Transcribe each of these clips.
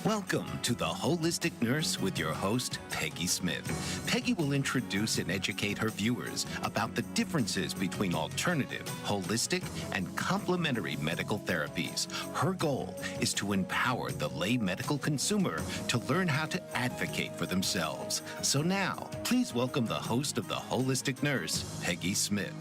Welcome to The Holistic Nurse with your host, Peggy Smith. Peggy will introduce and educate her viewers about the differences between alternative, holistic, and complementary medical therapies. Her goal is to empower the lay medical consumer to learn how to advocate for themselves. So now, please welcome the host of The Holistic Nurse, Peggy Smith.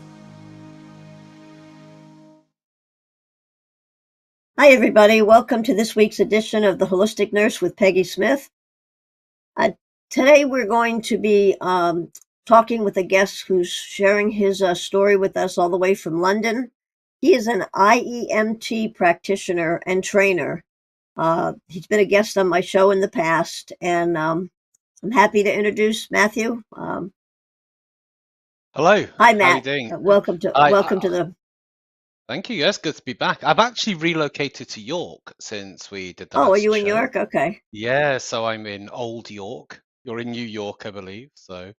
Hi, everybody. Welcome to this week's edition of The Holistic Nurse with Peggy Smith. Today, we're going to be talking with a guest who's sharing his story with us all the way from London. He is an IEMT practitioner and trainer. He's been a guest on my show in the past, and I'm happy to introduce Matthew. Hello. Hi, How are you Matt. doing? Welcome to the. Thank you. Yes, good to be back. I've actually relocated to York since we did the Oh, are last you in show. York? Okay. Yeah, so I'm in Old York. You're in New York, I believe. So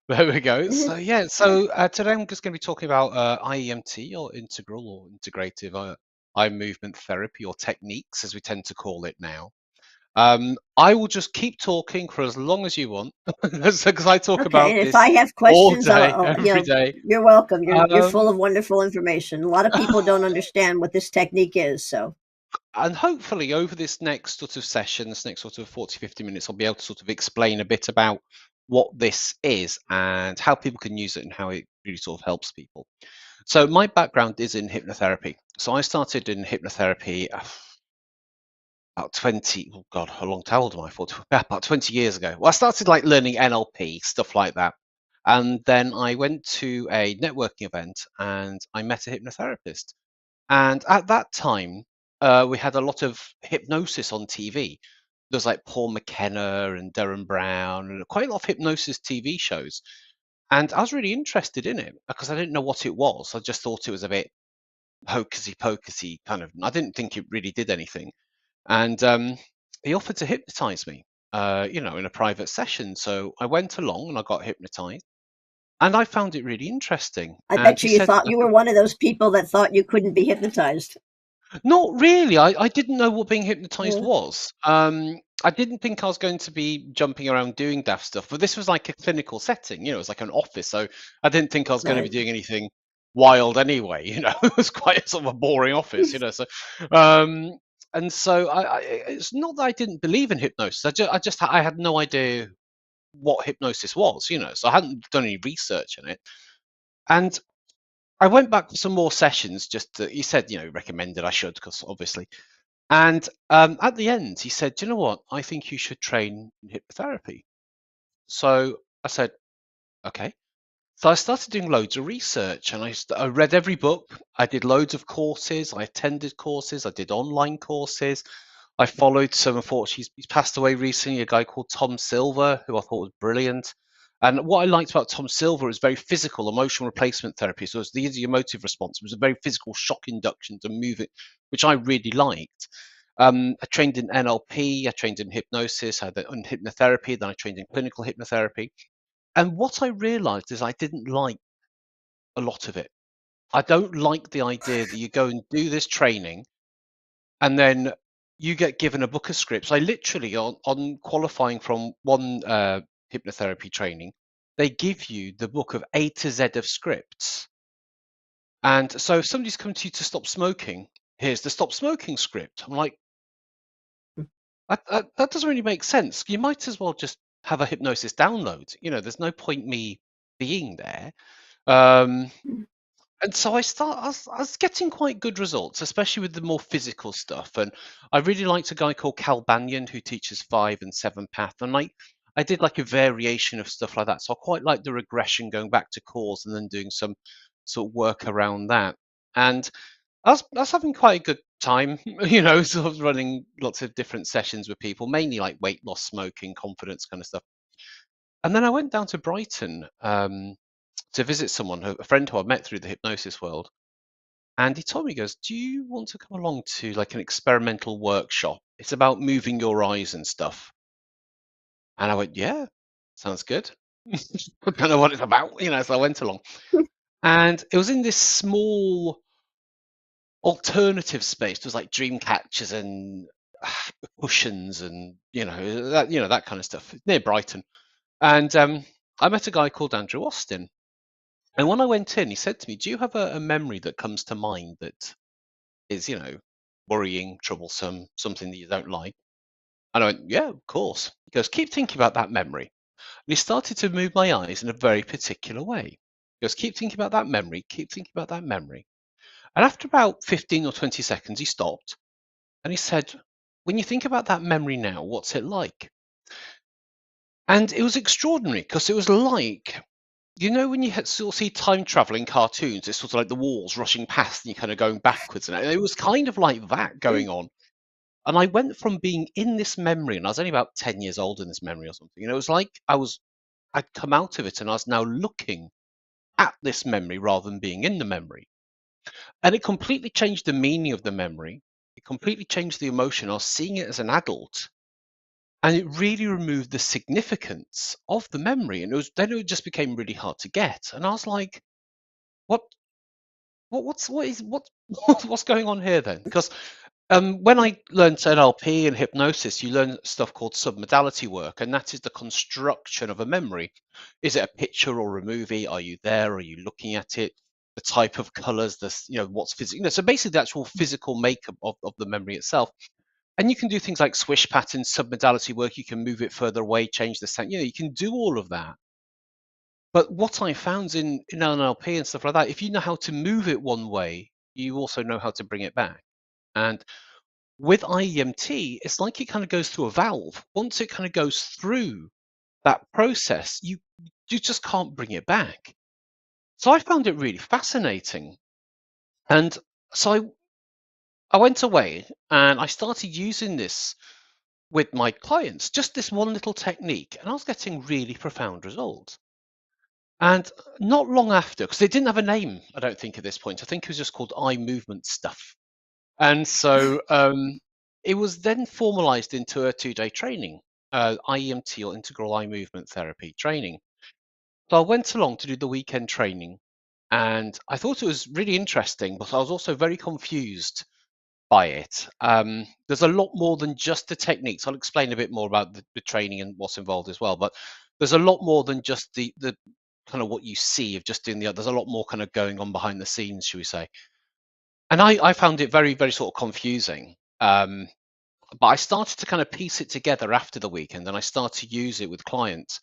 there we go. So today I'm just going to be talking about IEMT or integral or integrative eye movement therapy or techniques, as we tend to call it now. I will just keep talking for as long as you want, because I talk Okay, about and if this I have all questions, day, every day. you're welcome. You're full Um, of wonderful information. A lot of people don't understand what this technique is, so And hopefully over this next sort of session, this next sort of 40, 50 minutes, I'll be able to sort of explain a bit about what this is and how people can use it and how it really sort of helps people. So my background is in hypnotherapy. So I started in hypnotherapy about 20, oh God, how long, how old am I? About 20 years ago. Well, I started like learning NLP, stuff like that. And then I went to a networking event and I met a hypnotherapist. And at that time, we had a lot of hypnosis on TV. There was like Paul McKenna and Derren Brown and quite a lot of hypnosis TV shows. And I was really interested in it because I didn't know what it was. I just thought it was a bit hocusy pocusy kind of. I didn't think it really did anything. And he offered to hypnotize me, in a private session. So I went along and I got hypnotized. And I found it really interesting. I And bet he you said, thought you were one of those people that thought you couldn't be hypnotized. not really. I didn't know what being hypnotized Yeah. was. I didn't think I was going to be jumping around doing daft stuff, but this was like a clinical setting, it was like an office. So I didn't think I was going to be Right. doing anything wild anyway, it was quite sort of a boring office, so um and so it's not that I didn't believe in hypnosis. I had no idea what hypnosis was, so I hadn't done any research on it. And I went back for some more sessions. He said, recommended I should, because obviously. And at the end, he said, "Do you know what? I think you should train in hypnotherapy." So I said, "Okay." So I started doing loads of research, and I read every book. I did loads of courses. I attended courses. I did online courses. I followed some. Unfortunately, he's passed away recently. A guy called Tom Silver, who I thought was brilliant. And what I liked about Tom Silver is very physical emotional replacement therapy. So it's the emotive response. It was a very physical shock induction to move it, which I really liked. I trained in NLP. I trained in hypnosis. I had in hypnotherapy. Then I trained in clinical hypnotherapy. And what I realized is I didn't like a lot of it. I don't like the idea that you go and do this training and then you get given a book of scripts. I literally, on qualifying from one hypnotherapy training, they give you the book of A to Z of scripts. And so if somebody's come to you to stop smoking, here's the stop smoking script. I'm like, that doesn't really make sense. You might as well just have a hypnosis download. There's no point me being there. And so I was getting quite good results, especially with the more physical stuff. And I really liked a guy called Cal Banyan who teaches 5 and 7 path. And I did like a variation of stuff like that. So I quite like the regression going back to cause and then doing some sort of work around that. And I was having quite a good time, sort of running lots of different sessions with people, mainly like weight loss, smoking, confidence kind of stuff. And then I went down to Brighton to visit someone, a friend who I met through the hypnosis world. And he told me, he goes, "Do you want to come along to like an experimental workshop? It's about moving your eyes and stuff." And I went, "Yeah, sounds good." I don't know what it's about, so I went along. And it was in this small alternative space. There was like dream catchers and cushions and that kind of stuff near Brighton. And I met a guy called Andrew Austin. And when I went in, he said to me, "Do you have a memory that comes to mind that is, worrying, troublesome, something that you don't like?" And I went, "Yeah, of course." He goes, "Keep thinking about that memory." And he started to move my eyes in a very particular way. He goes, "Keep thinking about that memory, keep thinking about that memory." And after about 15 or 20 seconds, he stopped and he said, "When you think about that memory now, what's it like?" And it was extraordinary because it was like, when you sort of see time traveling cartoons, it's sort of like the walls rushing past and you're kind of going backwards. And it was kind of like that Mm. going on. And I went from being in this memory, and I was only about 10 years old in this memory or something. And it was like I'd come out of it and I was now looking at this memory rather than being in the memory. And it completely changed the meaning of the memory. It completely changed the emotion. I was seeing it as an adult, and it really removed the significance of the memory. And it just became really hard to get. And I was like, what what's going on here then? Because when I learned NLP and hypnosis, you learn stuff called submodality work, and that is the construction of a memory. Is it a picture or a movie? Are you there? Are you looking at it? The type of colors, what's physical. So basically, the actual physical makeup of the memory itself. And you can do things like swish patterns, submodality work. You can move it further away, change the sound. You can do all of that. But what I found in NLP and stuff like that, if you know how to move it one way, you also know how to bring it back. And with IEMT, it's like it kind of goes through a valve. Once it kind of goes through that process, you just can't bring it back. So I found it really fascinating. And so I went away and I started using this with my clients, just this one little technique, and I was getting really profound results. And not long after, because it didn't have a name, I don't think at this point. I think it was just called eye movement stuff. And so it was then formalized into a 2-day training, IEMT or Integral Eye Movement Therapy training. So I went along to do the weekend training and I thought it was really interesting, but I was also very confused by it. There's a lot more than just the techniques. I'll explain a bit more about the training and what's involved as well, but there's a lot more than just the kind of what you see of just doing there's a lot more kind of going on behind the scenes, should we say. And I found it very, very sort of confusing. But I started to kind of piece it together after the weekend and I started to use it with clients.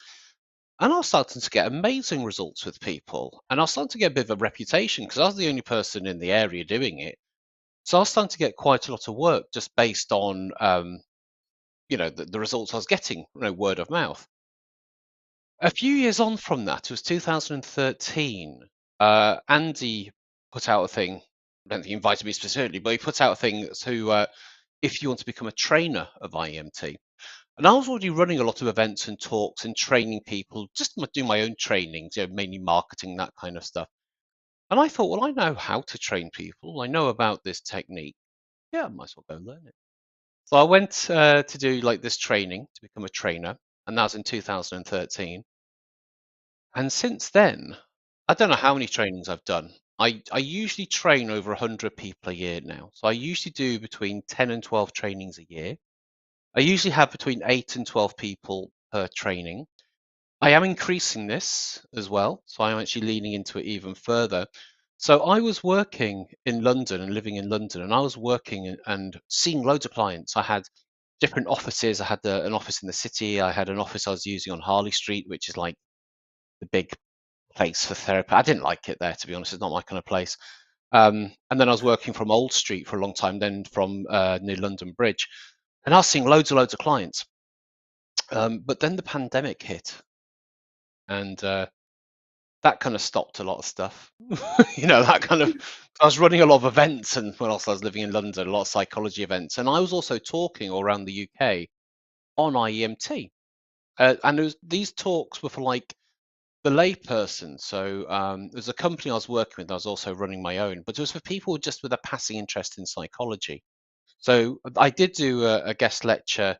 And I was starting to get amazing results with people. And I was starting to get a bit of a reputation because I was the only person in the area doing it. So I was starting to get quite a lot of work just based on, the results I was getting, word of mouth. A few years on from that, it was 2013, Andy put out a thing. I don't think he invited me specifically, but he put out a thing to if you want to become a trainer of IEMT. And I was already running a lot of events and talks and training people, just doing my own trainings, mainly marketing, that kind of stuff. And I thought, well, I know how to train people. I know about this technique. Yeah, I might as well go learn it. So I went to do like this training to become a trainer, and that was in 2013. And since then, I don't know how many trainings I've done. I usually train over 100 people a year now. So I usually do between 10 and 12 trainings a year. I usually have between 8 and 12 people per training. I am increasing this as well. So I'm actually leaning into it even further. So I was working in London and living in London, and I was working and seeing loads of clients. I had different offices. I had an office in the city. I had an office I was using on Harley Street, which is like the big place for therapy. I didn't like it there, to be honest. It's not my kind of place. And then I was working from Old Street for a long time, then from near London Bridge, and I was seeing loads and loads of clients. But then the pandemic hit, and that kind of stopped a lot of stuff. That kind of. I was running a lot of events, and when else I was living in London, a lot of psychology events, and I was also talking all around the UK on IEMT, and these talks were for like the layperson. So there's a company I was working with. I was also running my own, but it was for people just with a passing interest in psychology. So I did do a guest lecture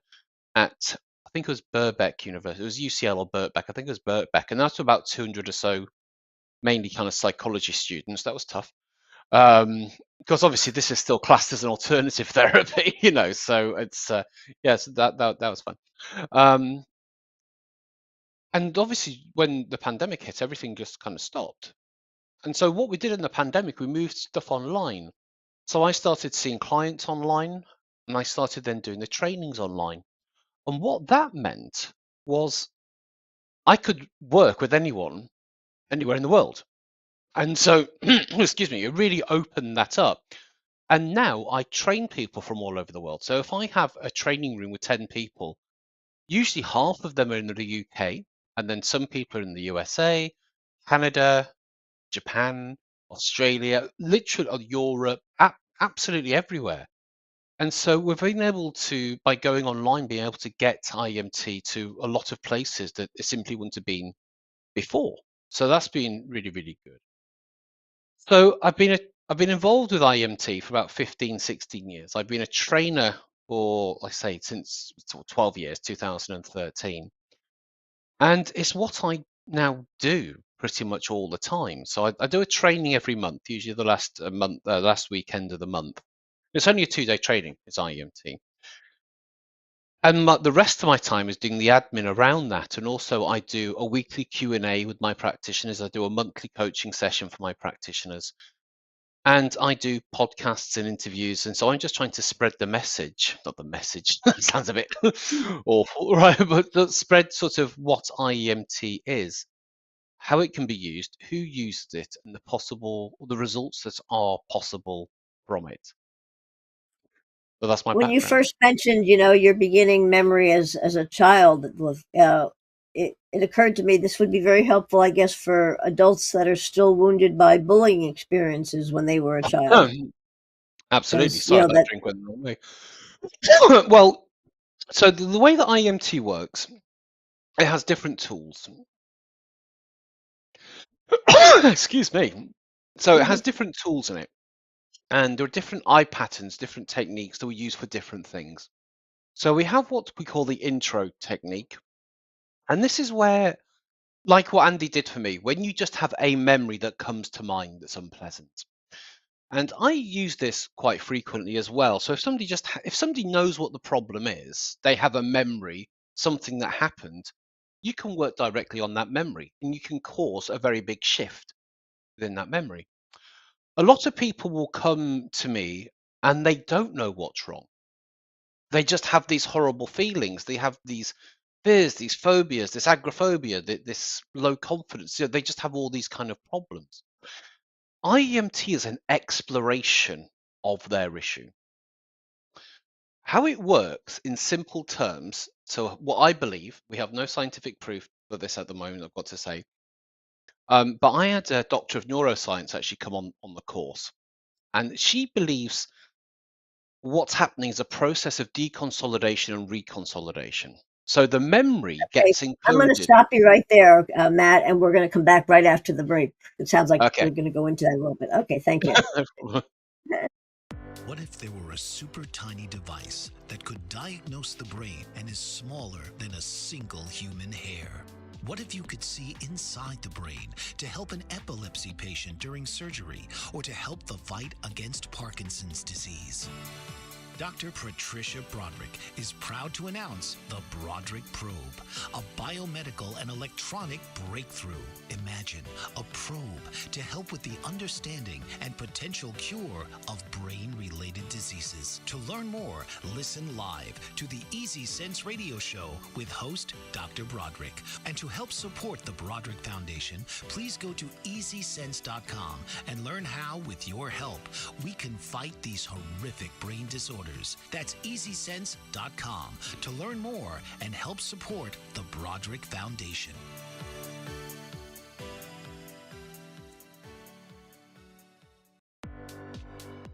at, I think it was Birkbeck University. It was UCL or Birkbeck. I think it was Birkbeck, and that's about 200 or so, mainly kind of psychology students. That was tough. Because obviously this is still classed as an alternative therapy, so it's so that was fun. And obviously when the pandemic hit, everything just kind of stopped. And so what we did in the pandemic, we moved stuff online. So I started seeing clients online, and I started then doing the trainings online. And what that meant was I could work with anyone, anywhere in the world. And so, excuse me, it really opened that up. And now I train people from all over the world. So if I have a training room with 10 people, usually half of them are in the UK, and then some people are in the USA, Canada, Japan, Australia, literally Europe, absolutely everywhere. And so we've been able to, by going online, being able to get IEMT to a lot of places that it simply wouldn't have been before. So that's been really, really good. So I've been involved with IEMT for about 15, 16 years. I've been a trainer for, like I say, since 12 years, 2013. And it's what I now do pretty much all the time. So I do a training every month, usually the last weekend of the month. It's only a 2-day training, it's IEMT. And the rest of my time is doing the admin around that. And also I do a weekly Q&A with my practitioners. I do a monthly coaching session for my practitioners. And I do podcasts and interviews. And so I'm just trying to spread the message, not the message, that sounds a bit awful, right? But spread sort of what IEMT is, how it can be used, who uses it, and the results that are possible from it. So that's my When you background. first mentioned, your beginning memory as a child, it occurred to me this would be very helpful, I guess, for adults that are still wounded by bullying experiences when they were a child. Absolutely. Because Sorry, that that drink went the wrong way. Well, so the way that IEMT works, it has different tools. Excuse me. So it has different tools in it, and there are different eye patterns, different techniques that we use for different things. So we have what we call the intro technique, and this is where, like what Andy did for me, when you just have a memory that comes to mind that's unpleasant. And I use this quite frequently as well. So if somebody knows what the problem is, they have a memory, something that happened, you can work directly on that memory and you can cause a very big shift within that memory. A lot of people will come to me and they don't know what's wrong. They just have these horrible feelings. They have these fears, these phobias, this agoraphobia, this low confidence. They just have all these kind of problems. IEMT is an exploration of their issue. How it works in simple terms, so what I believe, we have no scientific proof for this at the moment, I've got to say, but I had a doctor of neuroscience actually come on the course, and she believes what's happening is a process of deconsolidation and reconsolidation. So the memory Okay, gets I'm going to encoded. stop you right there, Matt, and we're going to come back right after the break. It sounds like Okay. we're going to go into that a little bit. Okay, thank you. What if there were a super tiny device that could diagnose the brain and is smaller than a single human hair? What if you could see inside the brain to help an epilepsy patient during surgery or to help the fight against Parkinson's disease? Dr. Patricia Broderick is proud to announce the Broderick Probe, a biomedical and electronic breakthrough. Imagine a probe to help with the understanding and potential cure of brain-related diseases. To learn more, listen live to the Easy Sense radio show with host Dr. Broderick. And to help support the Broderick Foundation, please go to EasySense.com and learn how, with your help, we can fight these horrific brain disorders. That's EasySense.com to learn more and help support the Broderick Foundation.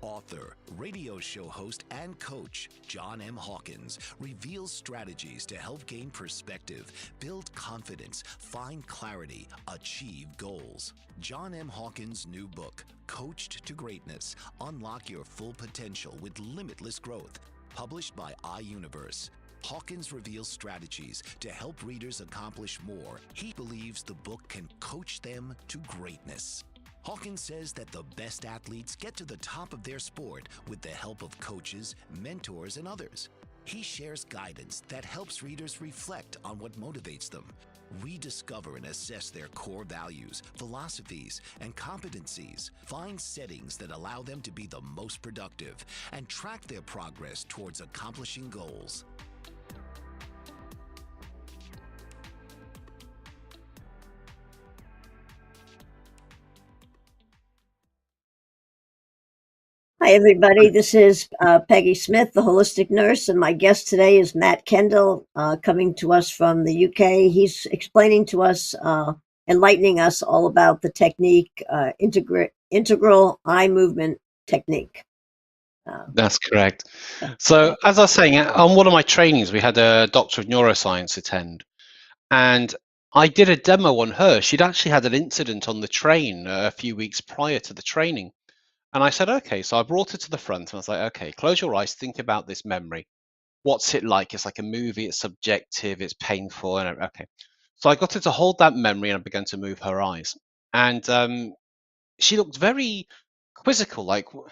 Author, radio show host, and coach John M. Hawkins reveals strategies to help gain perspective, build confidence, find clarity, achieve goals. John M. Hawkins' new book, Coached to Greatness, Unlock Your Full Potential with Limitless Growth, published by iUniverse. Hawkins reveals strategies to help readers accomplish more. He believes the book can coach them to greatness. Hawkins says that the best athletes get to the top of their sport with the help of coaches, mentors, and others. He shares guidance that helps readers reflect on what motivates them, rediscover and assess their core values, philosophies, and competencies, find settings that allow them to be the most productive, and track their progress towards accomplishing goals. Hi, everybody. This is Peggy Smith, the holistic nurse, and my guest today is Matt Kendall, coming to us from the UK. He's explaining to us, enlightening us all about the technique, integral eye movement technique. That's correct. So, as I was saying, on one of my trainings, we had a doctor of neuroscience attend, and I did a demo on her. She'd actually had an incident on the train a few weeks prior to the training. And I said, okay, so I brought her to the front and I was like, okay, close your eyes, think about this memory. What's it like? It's like a movie, it's subjective, it's painful. And okay. So I got her to hold that memory and I began to move her eyes. And she looked very quizzical, like, hmm.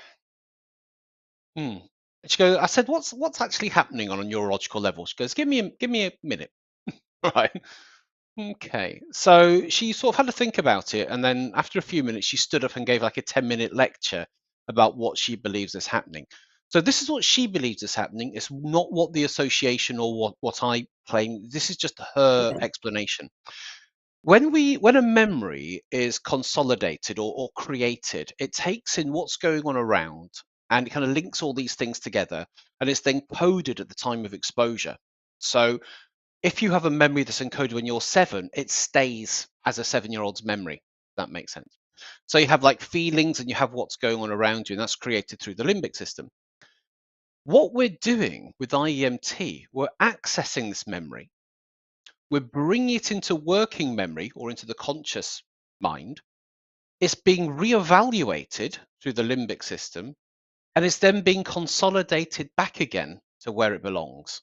And she goes, I said, what's actually happening on a neurological level? She goes, give me a minute. Right. Okay. So she sort of had to think about it. And then after a few minutes, she stood up and gave like a 10-minute lecture about what she believes is happening. So this is what she believes is happening. It's not what the association or what I claim. This is just her Okay. explanation. When a memory is consolidated or created, it takes in what's going on around and it kind of links all these things together, and it's then coded at the time of exposure. So if you have a memory that's encoded when you're 7, it stays as a 7-year-old's memory. If that makes sense. So you have like feelings and you have what's going on around you, and that's created through the limbic system. What we're doing with IEMT, we're accessing this memory, we're bringing it into working memory or into the conscious mind. It's being reevaluated through the limbic system, and it's then being consolidated back again to where it belongs.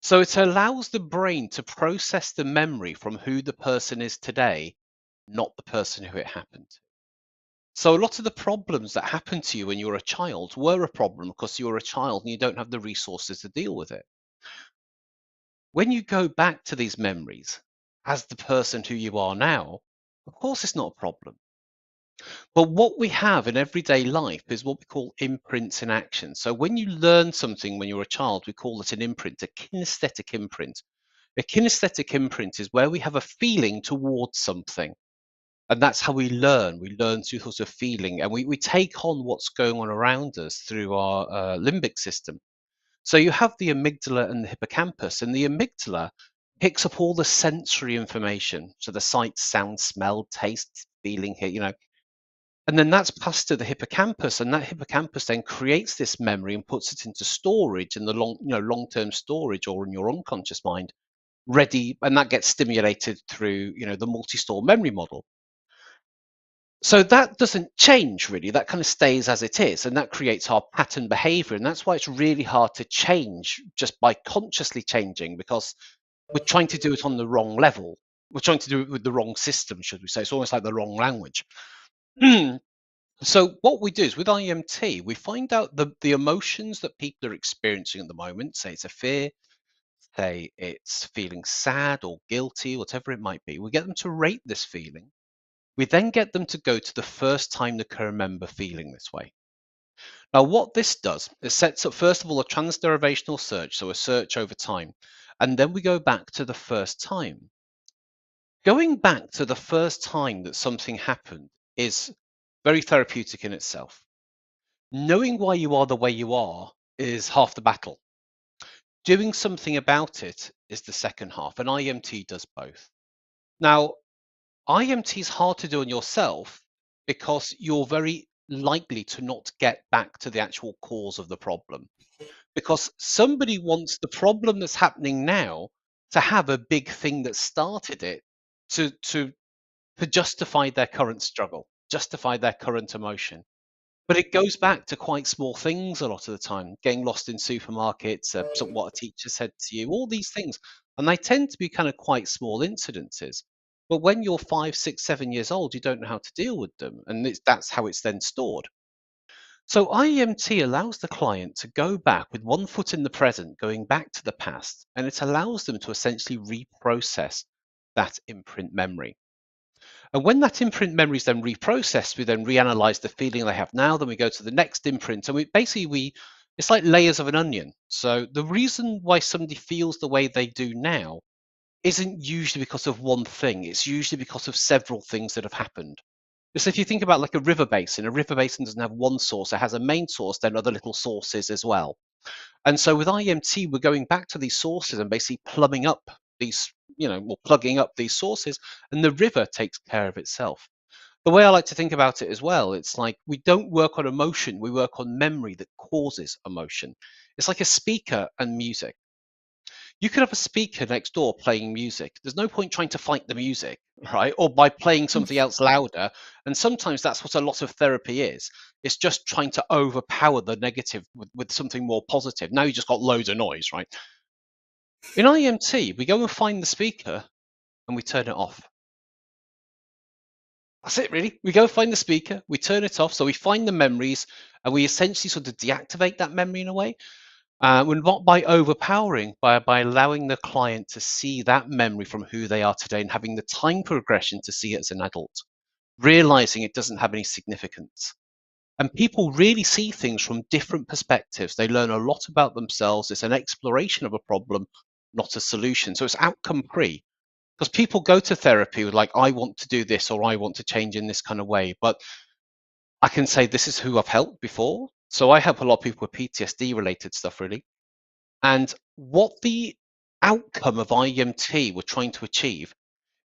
So it allows the brain to process the memory from who the person is today, not the person who it happened to. So a lot of the problems that happened to you when you were a child were a problem because you were a child and you don't have the resources to deal with it. When you go back to these memories as the person who you are now, of course it's not a problem. But what we have in everyday life is what we call imprints in action. So when you learn something when you're a child, we call it an imprint, a kinesthetic imprint. A kinesthetic imprint is where we have a feeling towards something. And that's how we learn. We learn through sort of feeling, and we take on what's going on around us through our limbic system. So you have the amygdala and the hippocampus, and the amygdala picks up all the sensory information. So the sight, sound, smell, taste, feeling here, and then that's passed to the hippocampus, and that hippocampus then creates this memory and puts it into storage in the long-term storage or in your unconscious mind, ready, and that gets stimulated through the multi-store memory model. So that doesn't change really, that kind of stays as it is, and that creates our pattern behavior, and that's why it's really hard to change just by consciously changing, because we're trying to do it on the wrong level. We're trying to do it with the wrong system, should we say. It's almost like the wrong language. So what we do is with IEMT, we find out the emotions that people are experiencing at the moment. Say it's a fear, say it's feeling sad or guilty, whatever it might be. We get them to rate this feeling. We then get them to go to the first time they can remember feeling this way. Now, what this does, it sets up, first of all, a transderivational search, so a search over time. And then we go back to the first time. Going back to the first time that something happened is very therapeutic in itself. Knowing why you are the way you are is half the battle. Doing something about it is the second half, and IEMT does both. Now, IEMT is hard to do on yourself because you're very likely to not get back to the actual cause of the problem. Because somebody wants the problem that's happening now to have a big thing that started it to justify their current struggle, justify their current emotion. But it goes back to quite small things a lot of the time, getting lost in supermarkets, what a teacher said to you, all these things. And they tend to be kind of quite small incidences. But when you're 5, 6, 7 years old, you don't know how to deal with them, and that's how it's then stored. So IEMT allows the client to go back with one foot in the present, going back to the past, and it allows them to essentially reprocess that imprint memory. And when that imprint memory is then reprocessed, we then reanalyze the feeling they have now, then we go to the next imprint, and it's like layers of an onion. So the reason why somebody feels the way they do now isn't usually because of one thing, it's usually because of several things that have happened. So if you think about like a river basin doesn't have one source, it has a main source, then other little sources as well. And so with IEMT, we're going back to these sources and basically plumbing up these, or plugging up these sources, and the river takes care of itself. The way I like to think about it as well, it's like we don't work on emotion, we work on memory that causes emotion. It's like a speaker and music. You could have a speaker next door playing music. There's no point trying to fight the music, right? Or by playing something else louder. And sometimes that's what a lot of therapy is. It's just trying to overpower the negative with something more positive. Now you just got loads of noise, right? In IEMT, we go and find the speaker and we turn it off. That's it, really. We go find the speaker, we turn it off. So we find the memories and we essentially sort of deactivate that memory in a way. We're not by overpowering, by allowing the client to see that memory from who they are today and having the time progression to see it as an adult, realizing it doesn't have any significance. And people really see things from different perspectives. They learn a lot about themselves. It's an exploration of a problem, not a solution. So it's outcome free. Because people go to therapy with like, I want to do this or I want to change in this kind of way. But I can say this is who I've helped before. So I help a lot of people with PTSD related stuff, really. And what the outcome of IEMT we're trying to achieve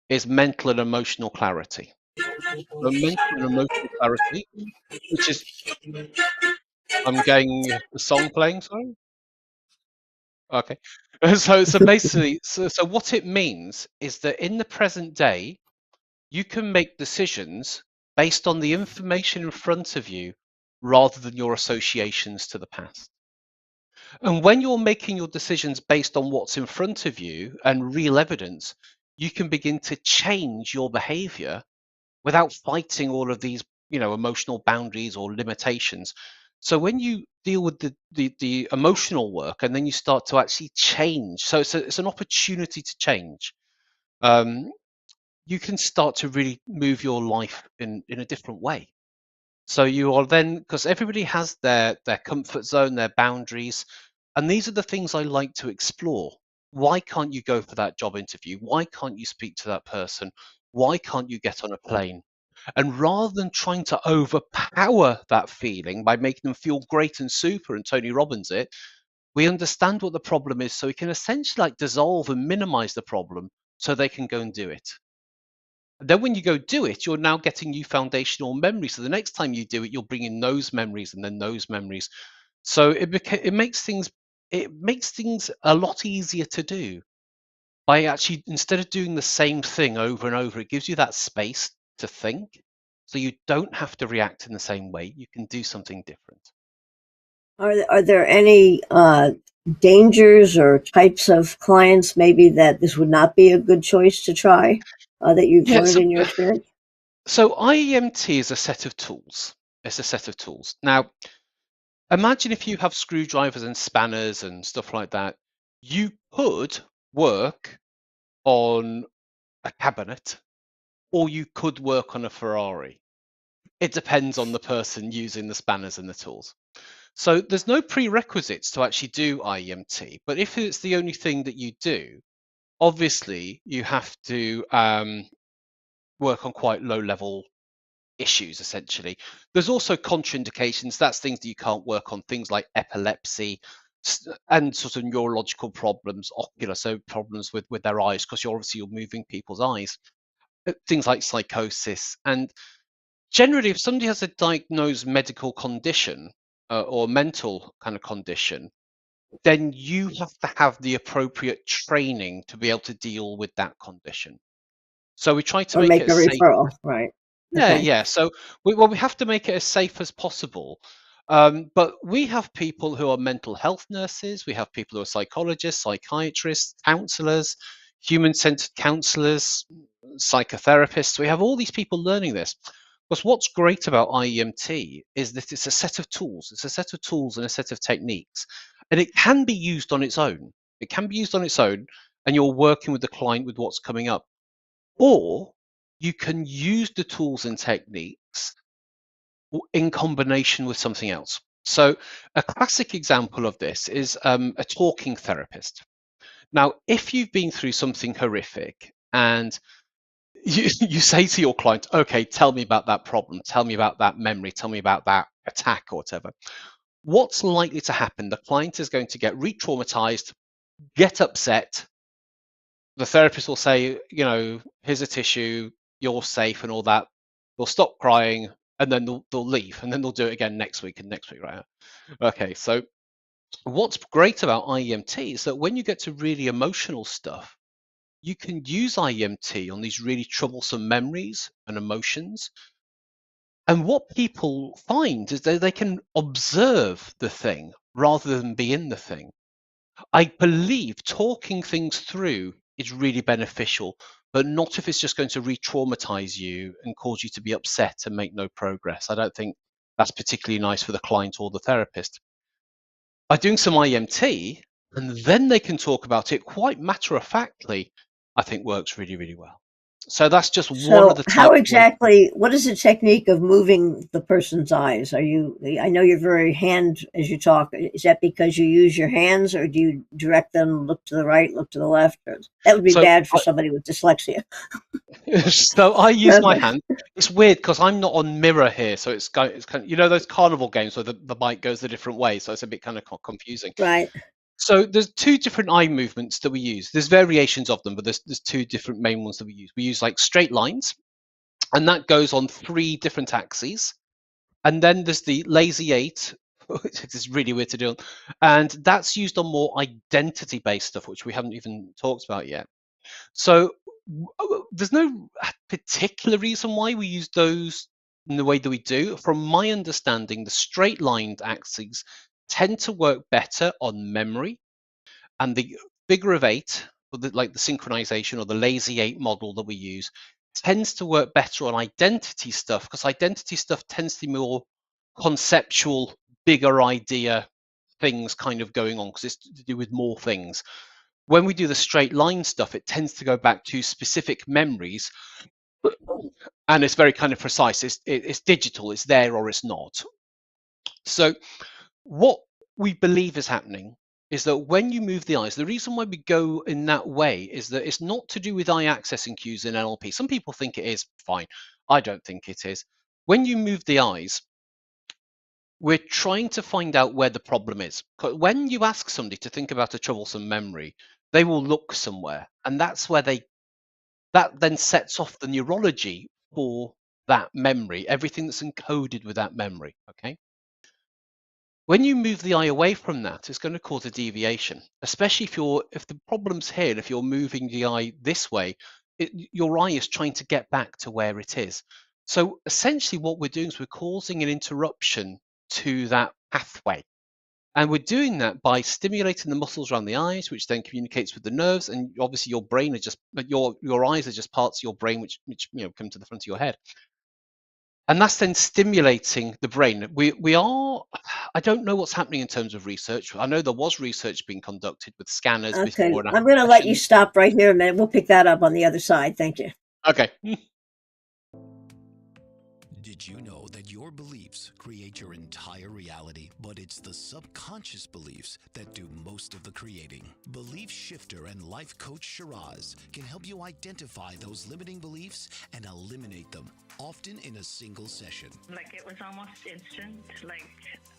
is mental and emotional clarity. The mental and emotional clarity, which is, I'm getting the song playing, sorry? Okay. So basically, so what it means is that in the present day, you can make decisions based on the information in front of you rather than your associations to the past. And when you're making your decisions based on what's in front of you and real evidence, you can begin to change your behavior without fighting all of these, emotional boundaries or limitations. So when you deal with the emotional work and then you start to actually change, so it's an opportunity to change. Um, you can start to really move your life in a different way. So you are then, because everybody has their comfort zone, their boundaries, and these are the things I like to explore. Why can't you go for that job interview? Why can't you speak to that person? Why can't you get on a plane? And rather than trying to overpower that feeling by making them feel great and super and Tony Robbins it, we understand what the problem is, so we can essentially like dissolve and minimize the problem so they can go and do it. Then when you go do it, you're now getting new foundational memories. So the next time you do it, you'll bring in those memories and then those memories. So it makes things a lot easier to do by actually, instead of doing the same thing over and over, it gives you that space to think. So you don't have to react in the same way. You can do something different. Are there any dangers or types of clients maybe that this would not be a good choice to try that you've Yeah. learned in your experience? So IEMT is a set of tools. It's a set of tools. Now, imagine if you have screwdrivers and spanners and stuff like that. You could work on a cabinet or you could work on a Ferrari. It depends on the person using the spanners and the tools. So there's no prerequisites to actually do IEMT, but if it's the only thing that you do, obviously you have to work on quite low level issues essentially. There's also contraindications. That's things that you can't work on, things like epilepsy and sort of neurological problems, ocular, so problems with their eyes, because you're moving people's eyes. Things like psychosis. And generally, if somebody has a diagnosed medical condition or mental kind of condition, then you have to have the appropriate training to be able to deal with that condition. So we try to Or make make it a as safe. referral, right? Yeah, Okay. yeah. So we have to make it as safe as possible. But we have people who are mental health nurses. We have people who are psychologists, psychiatrists, counselors, human-centered counselors. psychotherapists. We have all these people learning this. Because what's great about IEMT is that it's a set of tools. It's a set of tools and a set of techniques. And it can be used on its own. It can be used on its own, and you're working with the client with what's coming up. Or you can use the tools and techniques in combination with something else. So a classic example of this is a talking therapist. Now, if you've been through something horrific and you say to your client, okay, tell me about that problem, tell me about that memory, tell me about that attack or whatever, what's likely to happen? The client is going to get re-traumatized, get upset. The therapist will say, here's a tissue, you're safe and all that. They'll stop crying and then they'll leave, and then they'll do it again next week and next week, right? Okay, so what's great about IEMT is that when you get to really emotional stuff, you can use IEMT on these really troublesome memories and emotions. And what people find is that they can observe the thing rather than be in the thing. I believe talking things through is really beneficial, but not if it's just going to re-traumatize you and cause you to be upset and make no progress. I don't think that's particularly nice for the client or the therapist. By doing some IEMT, and then they can talk about it quite matter-of-factly, I think works really, really well. So that's just one of So the how types exactly, what is the technique of moving the person's eyes? I know you're very hand as you talk. Is that because you use your hands, or do you direct them, look to the right, look to the left? Or, that would be So bad for somebody with dyslexia. so I use my hand. It's weird because I'm not on mirror here, so it's kind of, those carnival games where the mic goes a different way, so it's a bit kind of confusing. Right. So there's two different eye movements that we use. There's variations of them, but there's two different main ones that we use. We use like straight lines, and that goes on 3 different axes. And then there's the lazy 8, which is really weird to do, and that's used on more identity-based stuff, which we haven't even talked about yet. So there's no particular reason why we use those in the way that we do. From my understanding, the straight lined axes tend to work better on memory, and the figure of 8, or like the synchronization or the lazy 8 model that we use, tends to work better on identity stuff, because identity stuff tends to be more conceptual, bigger idea things kind of going on, because it's to do with more things. When we do the straight line stuff, it tends to go back to specific memories, and it's very kind of precise. It's digital, it's there or it's not. So what we believe is happening is that when you move the eyes, the reason why we go in that way is that it's not to do with eye accessing cues in NLP. Some people think it is. Fine. I don't think it is. When you move the eyes, we're trying to find out where the problem is. When you ask somebody to think about a troublesome memory, they will look somewhere, and that's where that then sets off the neurology for that memory, everything that's encoded with that memory. Okay. When you move the eye away from that, it's going to cause a deviation, especially if the problem's here, and if you're moving the eye this way, your eye is trying to get back to where it is. So essentially what we're doing is we're causing an interruption to that pathway. And we're doing that by stimulating the muscles around the eyes, which then communicates with the nerves. And obviously your brain your eyes are just parts of your brain which come to the front of your head. And that's then stimulating the brain. I don't know what's happening in terms of research. I know there was research being conducted with scanners Okay. before and after I'm going to let you sessions. stop right here a minute. We'll pick that up on the other side. Thank you. Okay. Did you know that your beliefs create your entire reality, but it's the subconscious beliefs that do most of the creating? Belief shifter and life coach Shiraz can help you identify those limiting beliefs and eliminate them, often in a single session. Like, it was almost instant. Like,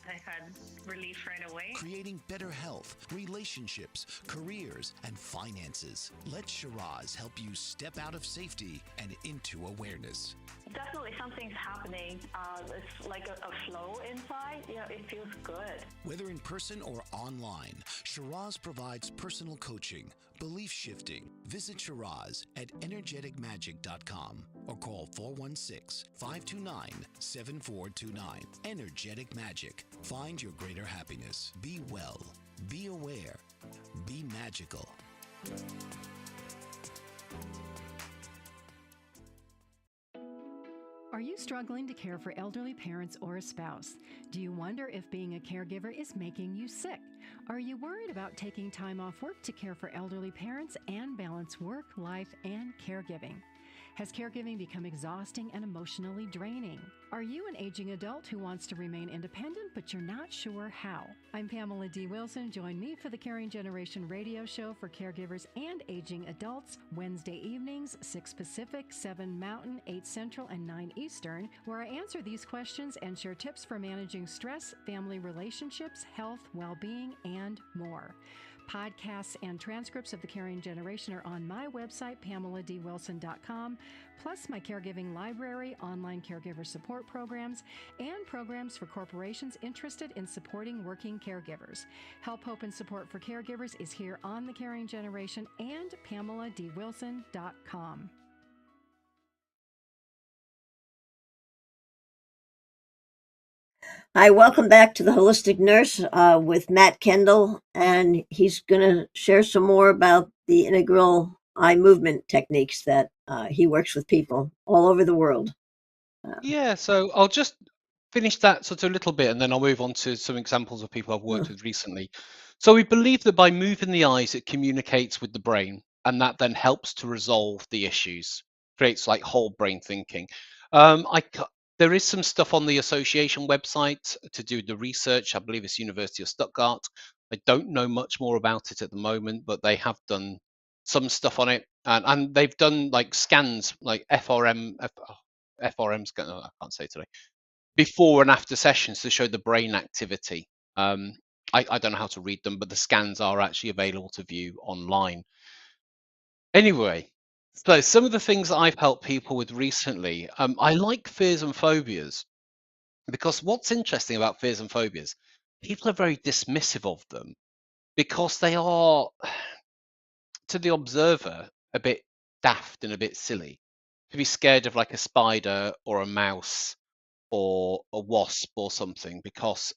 I had relief right away. Creating better health, relationships, careers, and finances. Let Shiraz help you step out of safety and into awareness. Definitely something's happening. It's like a flow inside. It feels good. Whether in person or online, Shiraz provides personal coaching, belief shifting. Visit Shiraz at energeticmagic.com or call 416-529-7429. Energetic Magic. Find your greater happiness. Be well. Be aware. Be magical. Are you struggling to care for elderly parents or a spouse? Do you wonder if being a caregiver is making you sick? Are you worried about taking time off work to care for elderly parents and balance work, life, and caregiving? Has caregiving become exhausting and emotionally draining? Are you an aging adult who wants to remain independent, but you're not sure how? I'm Pamela D. Wilson. Join me for the Caring Generation radio show for caregivers and aging adults, Wednesday evenings, 6 Pacific, 7 Mountain, 8 Central, and 9 Eastern, where I answer these questions and share tips for managing stress, family relationships, health, well-being, and more. Podcasts and transcripts of The Caring Generation are on my website, PamelaDWilson.com, plus my caregiving library, online caregiver support programs, and programs for corporations interested in supporting working caregivers. Help, hope, and support for caregivers is here on The Caring Generation and PamelaDWilson.com. Hi, welcome back to the Holistic Nurse with Matt Kendall, and he's going to share some more about the integral eye movement techniques that he works with people all over the world. Yeah, so I'll just finish that sort of little bit and then I'll move on to some examples of people I've worked with recently. So we believe that by moving the eyes, it communicates with the brain and that then helps to resolve the issues, creates like whole brain thinking. There is some stuff on the association website to do the research. I believe it's University of Stuttgart. I don't know much more about it at the moment, but they have done some stuff on it and they've done like scans like FRM scan, I can't say today, before and after sessions to show the brain activity. I don't know how to read them, but the scans are actually available to view online. Anyway, so some of the things that I've helped people with recently, I like fears and phobias because what's interesting about fears and phobias, people are very dismissive of them because they are, to the observer, a bit daft and a bit silly. To be scared of like a spider or a mouse or a wasp or something because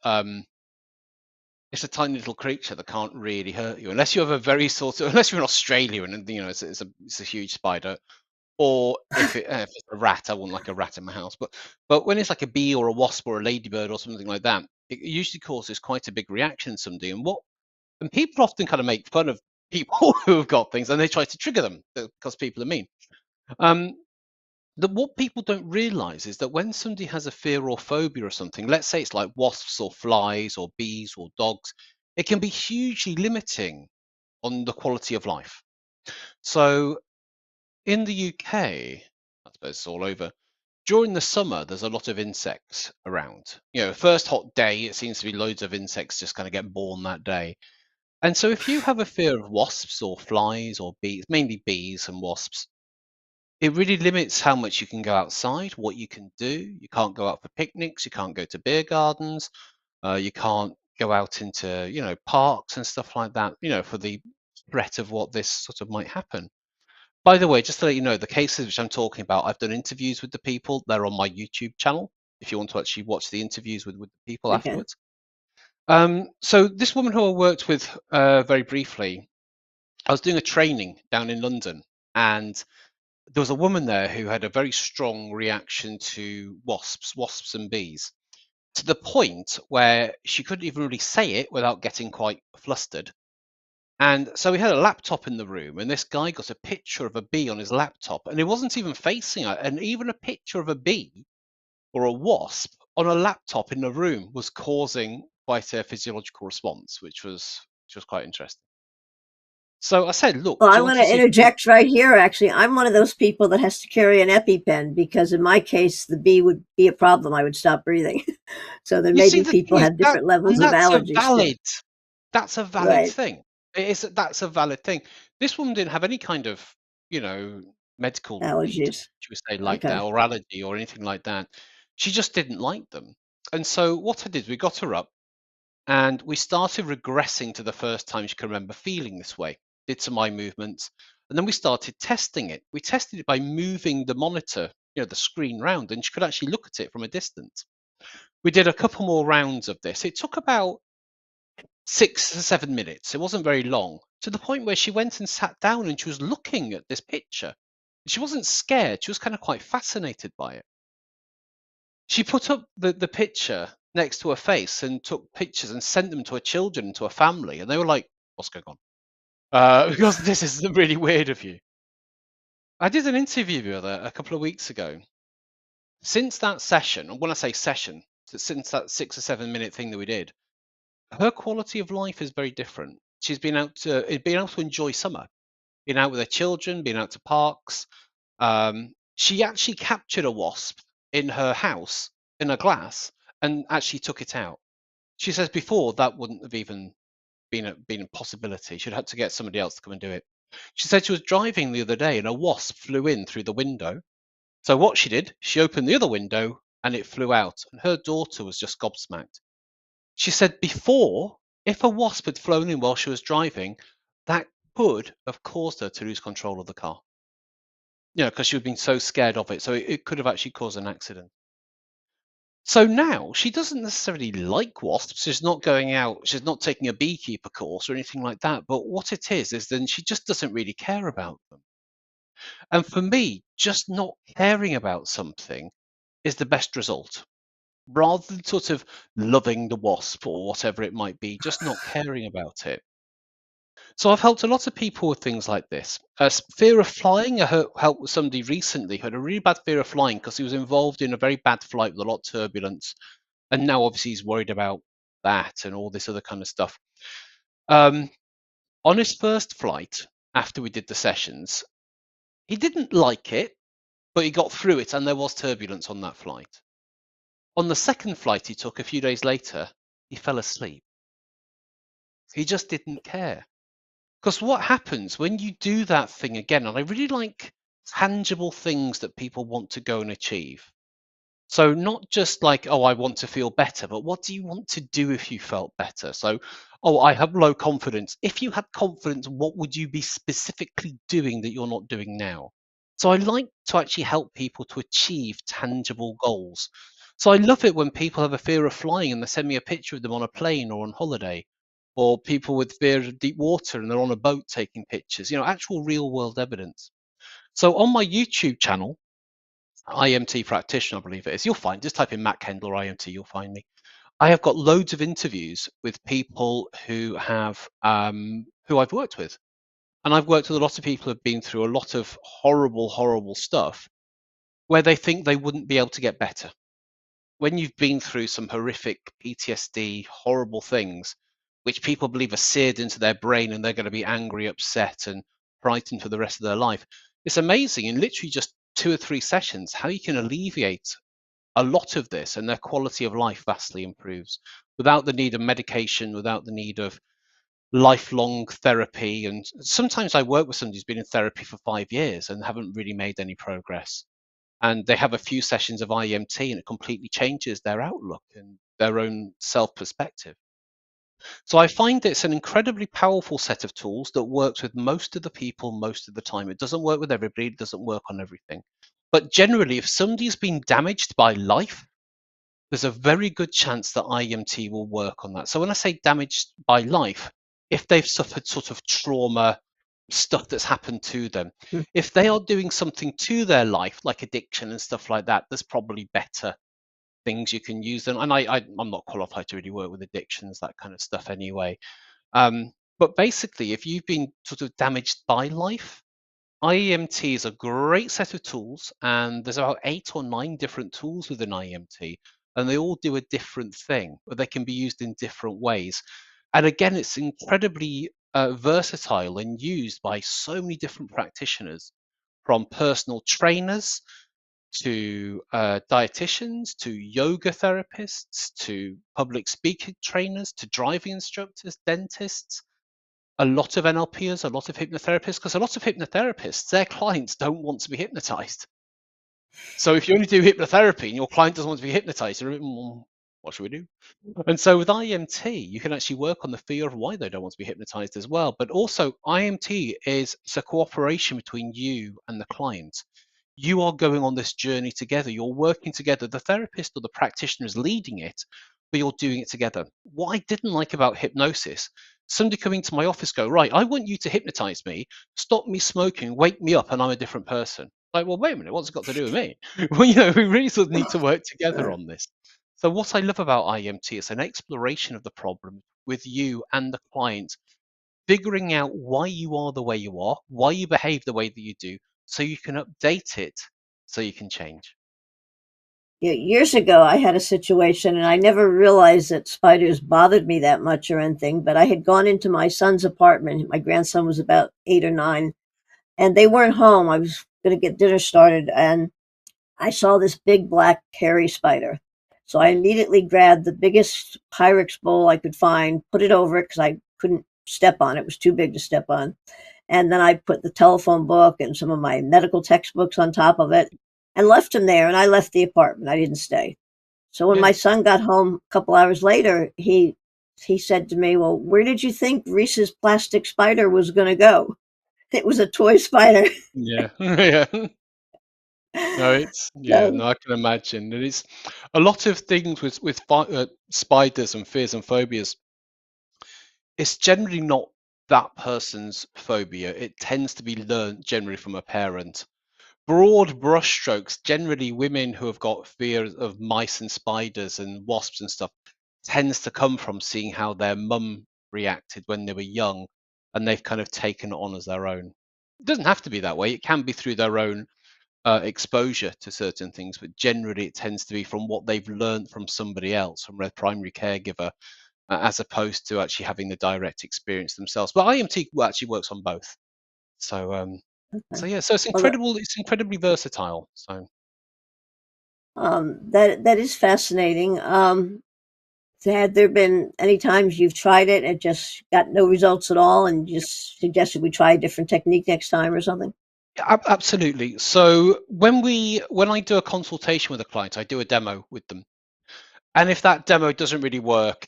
it's a tiny little creature that can't really hurt you unless you have a very sort of unless you're in Australia and you know it's a huge spider, or if it's a rat, I wouldn't like a rat in my house, but when it's like a bee or a wasp or a ladybird or something like that, it usually causes quite a big reaction in somebody. And people often kind of make fun of people who have got things and they try to trigger them because people are mean. Um, what people don't realize is that when somebody has a fear or phobia or something, let's say it's like wasps or flies or bees or dogs, it can be hugely limiting on the quality of life. So in the UK, I suppose it's all over, during the summer, there's a lot of insects around. You know, first hot day, it seems to be loads of insects just kind of get born that day. And so if you have a fear of wasps or flies or bees, mainly bees and wasps, it really limits how much you can go outside, what you can do. You can't go out for picnics, you can't go to beer gardens, you can't go out into, you know, parks and stuff like that, you know, for the threat of what this sort of might happen. By the way, just to let you know, the cases which I'm talking about, I've done interviews with the people. They're on my YouTube channel if you want to actually watch the interviews with the people Okay. afterwards. So this woman who I worked with very briefly, I was doing a training down in London, and there was a woman there who had a very strong reaction to wasps and bees, to the point where she couldn't even really say it without getting quite flustered. And so we had a laptop in the room, and this guy got a picture of a bee on his laptop, and it wasn't even facing her. And even a picture of a bee or a wasp on a laptop in the room was causing quite a physiological response, which was quite interesting. So I said, "Look, Well, do I you want want to to see?" interject right here. Actually, I'm one of those people that has to carry an EpiPen because, in my case, the bee would be a problem. I would stop breathing. So then You see, maybe the people thing is have that, different and levels of allergies too. that's a valid Right. thing. That's a valid thing. This woman didn't have any kind of, you know, medical need, Allergies. should we say, like that, Okay. or allergy or anything like that. She just didn't like them. And so what I did, we got her up and we started regressing to the first time she can remember feeling this way. Did some eye movements, and then we started testing it. We tested it by moving the monitor, you know, the screen round, and she could actually look at it from a distance. We did a couple more rounds of this. It took about 6 to 7 minutes. It wasn't very long, to the point where she went and sat down and she was looking at this picture. She wasn't scared. She was kind of quite fascinated by it. She put up the picture next to her face and took pictures and sent them to her children and to her family, and they were like, "What's going on?" Because this is really weird of you. I did an interview with her a couple of weeks ago. Since that session, and when I say session, since that 6 or 7 minute thing that we did, her quality of life is very different. She's been able to enjoy summer, being out with her children, being out to parks. She actually captured a wasp in her house in a glass and actually took it out. She says before that wouldn't have even been a possibility. She'd had to get somebody else to come and do it. She said she was driving the other day and a wasp flew in through the window. So what she did, she opened the other window and it flew out, and her daughter was just gobsmacked. She said before, if a wasp had flown in while she was driving, that could have caused her to lose control of the car. Because she had been so scared of it. So it could have actually caused an accident. So now she doesn't necessarily like wasps. She's not going out, she's not taking a beekeeper course or anything like that. But what it is then she just doesn't really care about them. And for me, just not caring about something is the best result. Rather than sort of loving the wasp or whatever it might be, just not caring about it. So I've helped a lot of people with things like this. Fear of flying. I helped with somebody recently who had a really bad fear of flying because he was involved in a very bad flight with a lot of turbulence. And now obviously he's worried about that and all this other kind of stuff. On his first flight, after we did the sessions, he didn't like it, but he got through it and there was turbulence on that flight. On the second flight he took a few days later, he fell asleep. He just didn't care. Because what happens when you do that thing again, and I really like tangible things that people want to go and achieve. So not just like, oh, I want to feel better, but what do you want to do if you felt better? So, oh, I have low confidence. If you had confidence, what would you be specifically doing that you're not doing now? So I like to actually help people to achieve tangible goals. So I love it when people have a fear of flying and they send me a picture of them on a plane or on holiday, or people with fear of deep water and they're on a boat taking pictures, actual real world evidence. So on my YouTube channel, IEMT practitioner, I believe it is. You'll find, just type in Matt Kendall or IEMT, you'll find me. I have got loads of interviews with people who who I've worked with. And I've worked with a lot of people who've been through a lot of horrible, horrible stuff where they think they wouldn't be able to get better. When you've been through some horrific PTSD, horrible things, which people believe are seared into their brain and they're going to be angry, upset, and frightened for the rest of their life, it's amazing in literally just 2 or 3 sessions how you can alleviate a lot of this and their quality of life vastly improves without the need of medication, without the need of lifelong therapy. And sometimes I work with somebody who's been in therapy for 5 years and haven't really made any progress. And they have a few sessions of IEMT and it completely changes their outlook and their own self perspective. So I find it's an incredibly powerful set of tools that works with most of the people most of the time. It doesn't work with everybody, it doesn't work on everything. But generally, if somebody's been damaged by life, there's a very good chance that IEMT will work on that. So when I say damaged by life, if they've suffered sort of trauma, stuff that's happened to them, if they are doing something to their life, like addiction and stuff like that, there's probably better things you can use them. And I'm not qualified to really work with addictions, that kind of stuff anyway. But basically, if you've been sort of damaged by life, IEMT is a great set of tools, and there's about 8 or 9 different tools within IEMT, and they all do a different thing, but they can be used in different ways. And again, it's incredibly versatile and used by so many different practitioners, from personal trainers to dietitians, to yoga therapists, to public speaking trainers, to driving instructors, dentists, a lot of NLPers, a lot of hypnotherapists, because a lot of hypnotherapists, their clients don't want to be hypnotized. So if you only do hypnotherapy and your client doesn't want to be hypnotized, you're a bit, what should we do? And so with IEMT, you can actually work on the fear of why they don't want to be hypnotized as well. But also IEMT is it's a cooperation between you and the client. You are going on this journey together. You're working together. The therapist or the practitioner is leading it, but you're doing it together. What I didn't like about hypnosis, somebody coming to my office go, right, I want you to hypnotize me, stop me smoking, wake me up, and I'm a different person. Like, well, wait a minute, what's it got to do with me? Well, we really sort of need to work together on this. So what I love about IEMT is an exploration of the problem with you and the client, figuring out why you are the way you are, why you behave the way that you do, so you can update it, so you can change. Years ago, I had a situation, and I never realized that spiders bothered me that much or anything. But I had gone into my son's apartment. My grandson was about 8 or 9, and they weren't home. I was going to get dinner started, and I saw this big black hairy spider. So I immediately grabbed the biggest Pyrex bowl I could find, put it over it because I couldn't step on it. It was too big to step on. And then I put the telephone book and some of my medical textbooks on top of it and left him there. And I left the apartment. I didn't stay. So when Yeah. my son got home a couple hours later, he said to me, "Well, where did you think Reese's plastic spider was going to go?" It was a toy spider. Yeah. Yeah. No, So, no, I can imagine. And it's a lot of things with spiders and fears and phobias. It's generally not that person's phobia. It tends to be learnt generally from a parent. Broad brushstrokes, generally women who have got fear of mice and spiders and wasps and stuff tends to come from seeing how their mum reacted when they were young, and they've kind of taken it on as their own. It doesn't have to be that way. It can be through their own exposure to certain things, but generally it tends to be from what they've learned from somebody else, from their primary caregiver, as opposed to actually having the direct experience themselves. But IMT actually works on both. So okay. yeah, so it's Well, incredibly versatile. So that is fascinating. Had there been any times you've tried it and just got no results at all, and just suggested we try a different technique next time or something? yeah, absolutely. So when I do a consultation with a client, I do a demo with them, and if that demo doesn't really work,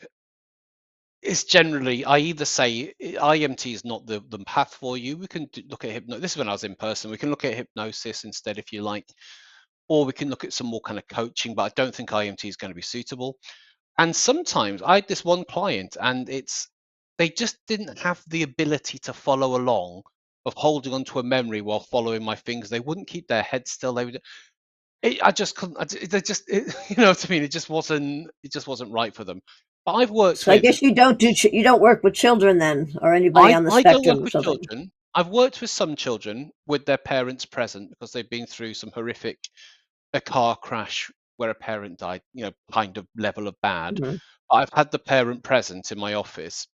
it's generally I either say IMT is not the path for you. We can look at hypnosis. This is when I was in person. We can look at hypnosis instead if you like, or we can look at some more kind of coaching. But I don't think IMT is going to be suitable. And sometimes I had this one client, and they just didn't have the ability to follow along of holding onto a memory while following my fingers. They wouldn't keep their head still. I just couldn't. They just, you know what I mean. It just wasn't right for them. But I've worked So I with guess you don't work with children then, or anybody on the I don't work spectrum or with something. children. I've worked with some children with their parents present because they've been through some horrific a car crash where a parent died, kind of level of bad. Mhm. I've had the parent present in my office.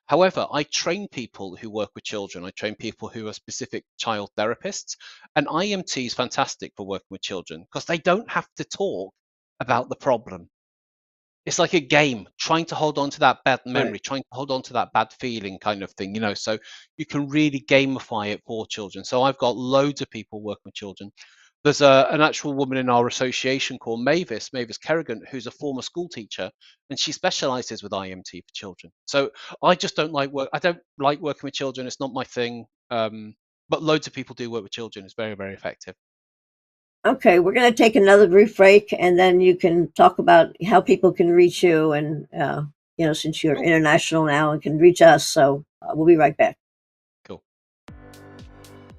However, I train people who work with children. I train people who are specific child therapists, and IMT is fantastic for working with children because they don't have to talk about the problem. It's like a game, trying to hold on to that bad Right. memory, trying to hold on to that bad feeling kind of thing, so you can really gamify it for children. So I've got loads of people working with children. There's an actual woman in our association called Mavis Kerrigan, who's a former school teacher, and she specializes with IMT for children. So I just don't like work. I don't like working with children. It's not my thing. But loads of people do work with children. It's very, very effective. Okay, we're going to take another brief break, and then you can talk about how people can reach you, and since you're Cool. international now and can reach us. So we'll be right back. Cool.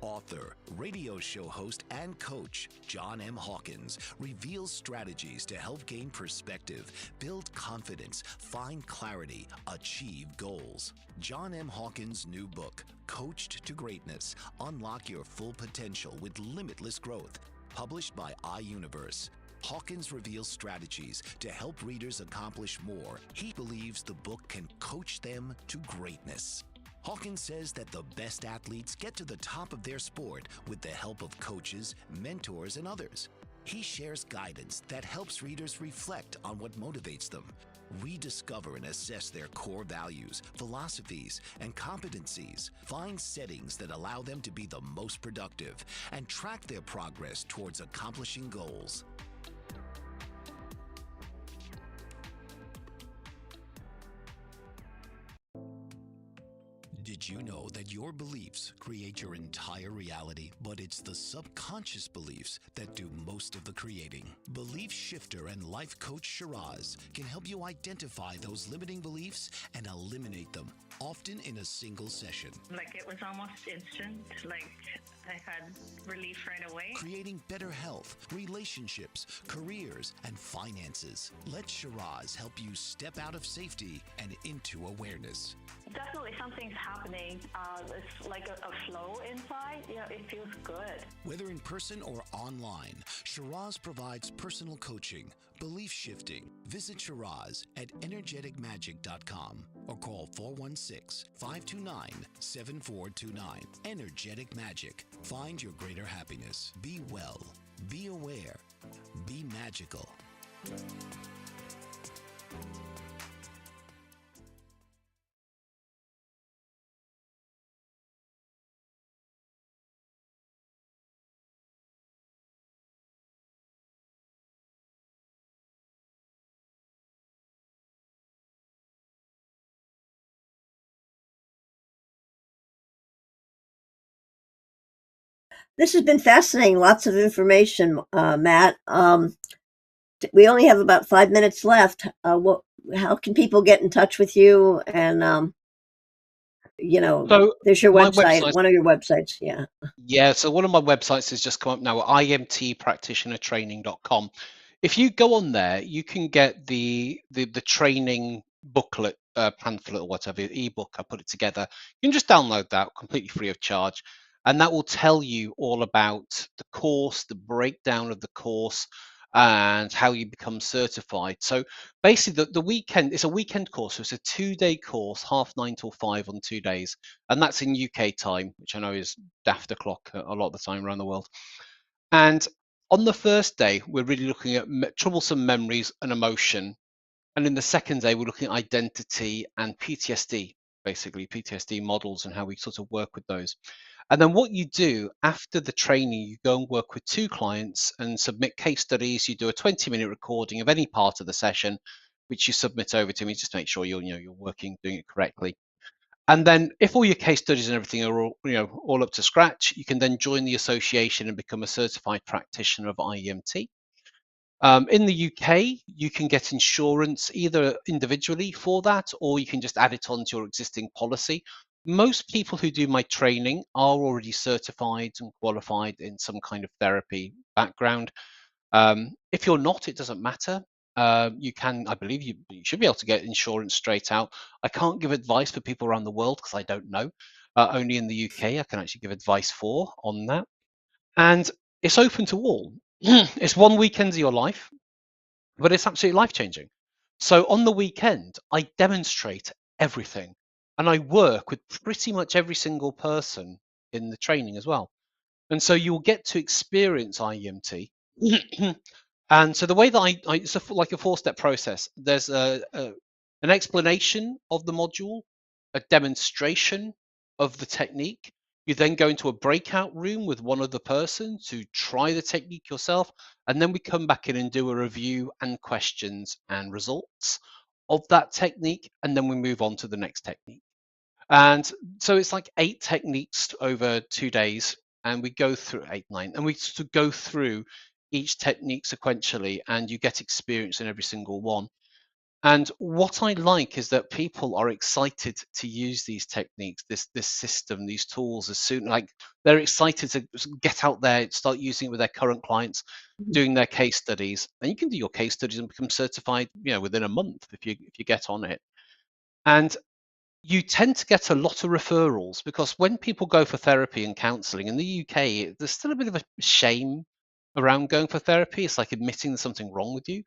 Author, radio show host, and coach John M. Hawkins reveals strategies to help gain perspective, build confidence, find clarity, achieve goals. John M. Hawkins' new book, Coached to Greatness: Unlock Your Full Potential with Limitless Growth, published by iUniverse. Hawkins reveals strategies to help readers accomplish more. He believes the book can coach them to greatness. Hawkins says that the best athletes get to the top of their sport with the help of coaches, mentors, and others. He shares guidance that helps readers reflect on what motivates them, rediscover and assess their core values, philosophies, and competencies, find settings that allow them to be the most productive, and track their progress towards accomplishing goals. Did you know that your beliefs create your entire reality? But it's the subconscious beliefs that do most of the creating. Belief shifter and life coach Shiraz can help you identify those limiting beliefs and eliminate them, often in a single session. Like it was almost instant. Like I had relief right away. Creating better health, relationships, careers, and finances. Let Shiraz help you step out of safety and into awareness. Definitely something's happening. It's like a flow inside. It feels good. Whether in person or online, Shiraz provides personal coaching, belief shifting. Visit Shiraz at energeticmagic.com or call 416-529-7429. Energetic Magic. Find your greater happiness. Be well. Be aware. Be magical. This has been fascinating. Lots of information, Matt. We only have about 5 minutes left. How can people get in touch with you? And So there's your my website, website, one of your websites. Yeah. yeah, so one of my websites has just come up now, IEMTpractitionertraining.com. If you go on there, you can get the training booklet, pamphlet or whatever, ebook. I put it together. You can just download that completely free of charge, and that will tell you all about the course, the breakdown of the course, and how you become certified. So basically, the weekend, it's a weekend course. So it's a 2-day course, 9:30 till 5 on 2 days, and that's in UK time, which I know is daft o'clock a lot of the time around the world. And on the first day, we're really looking at troublesome memories and emotion. And in the second day, we're looking at identity and PTSD, basically PTSD models and how we sort of work with those. And then what you do after the training, you go and work with 2 clients and submit case studies. You do a 20-minute recording of any part of the session, which you submit over to me just to make sure you're working, doing it correctly. And then if all your case studies and everything are all up to scratch, you can then join the association and become a certified practitioner of IEMT. In the UK, you can get insurance either individually for that, or you can just add it onto your existing policy. Most people who do my training are already certified and qualified in some kind of therapy background. If you're not, it doesn't matter. You can, I believe you should be able to get insurance straight out. I can't give advice for people around the world because I don't know. Only in the UK, I can actually give advice on that. And it's open to all. It's one weekend of your life, but it's absolutely life changing. So on the weekend, I demonstrate everything, and I work with pretty much every single person in the training as well. And so you'll get to experience IEMT. And so the way that it's like a 4-step process. There's an explanation of the module, a demonstration of the technique. You then go into a breakout room with one other person to try the technique yourself. And then we come back in and do a review and questions and results of that technique. And then we move on to the next technique. And so it's like 8 techniques over 2 days, and we go through 8, 9, and we sort of go through each technique sequentially, and you get experience in every single one. And what I like is that people are excited to use these techniques, this system, these tools as soon like they're excited to get out there, start using it with their current clients, doing their case studies. And you can do your case studies and become certified, within a month if you get on it. And you tend to get a lot of referrals because when people go for therapy and counseling in the UK, there's still a bit of a shame around going for therapy. It's like admitting there's something wrong with you.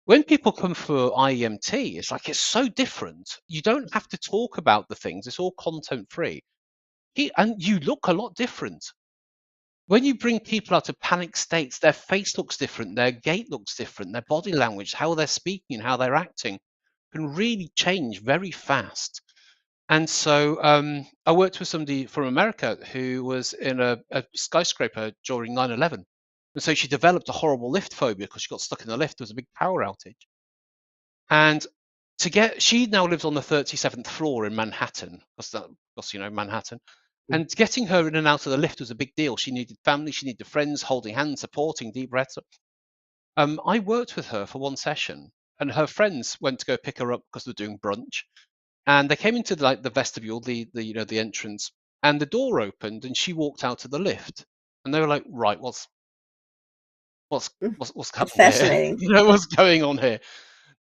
When people come for IEMT, it's like it's so different. You don't have to talk about the things, it's all content free. And you look a lot different. When you bring people out of panic states, their face looks different, their gait looks different, their body language, how they're speaking, how they're acting can really change very fast. And so I worked with somebody from America who was in a skyscraper during 9/11. And so she developed a horrible lift phobia because she got stuck in the lift. There was a big power outage. And she now lives on the 37th floor in Manhattan, because Manhattan. And getting her in and out of the lift was a big deal. She needed family, she needed friends, holding hands, supporting, deep breaths. I worked with her for one session, and her friends went to go pick her up because they're doing brunch. And they came into the vestibule, the entrance, and the door opened, and she walked out to the lift. And they were like, "Right, what's That's happening here? fascinating. What's going on here?"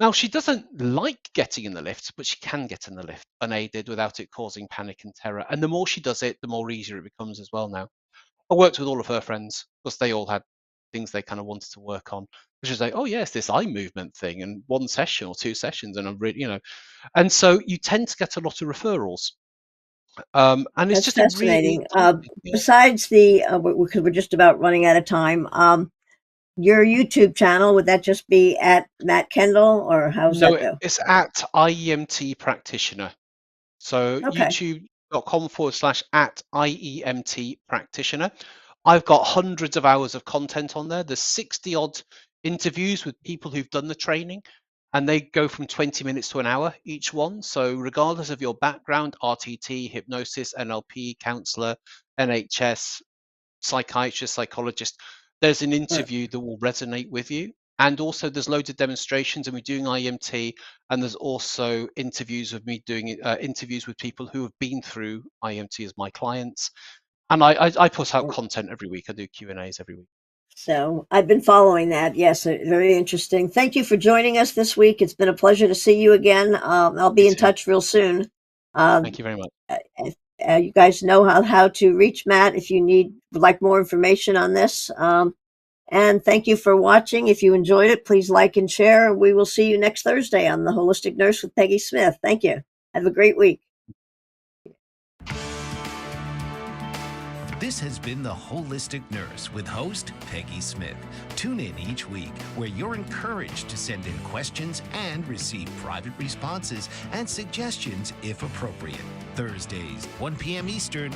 Now, she doesn't like getting in the lift, but she can get in the lift unaided without it causing panic and terror. And the more she does it, the more easier it becomes as well now. I worked with all of her friends because they all had things they kind of wanted to work on. Which is like, oh yes, this eye movement thing, and one session or two sessions, and I'm really, and so you tend to get a lot of referrals. And it's That's just a really fascinating. yeah. Besides because we're just about running out of time, your YouTube channel, would that just be at Matt Kendall, or how's No, that go? it's at IEMT practitioner. So Okay. youtube.com/at IEMT practitioner. I've got hundreds of hours of content on there. There's 60 odd interviews with people who've done the training, and they go from 20 minutes to an hour each one. So regardless of your background, RTT, hypnosis, NLP, counselor, NHS, psychiatrist, psychologist, there's an interview that will resonate with you. And also there's loads of demonstrations, and we're doing IEMT, and there's also interviews of me doing interviews with people who have been through IEMT as my clients. And I put out content every week. I do Q&As every week. So I've been following that. Yes, very interesting. Thank you for joining us this week. It's been a pleasure to see you again. I'll be You in too. touch real soon. Thank you very much. You guys know how to reach Matt if you would like more information on this. And thank you for watching. If you enjoyed it, please like and share. We will see you next Thursday on The Holistic Nurse with Peggy Smith. Thank you. Have a great week. This has been The Holistic Nurse with host Peggy Smith. Tune in each week where you're encouraged to send in questions and receive private responses and suggestions if appropriate. Thursdays, 1 p.m. Eastern.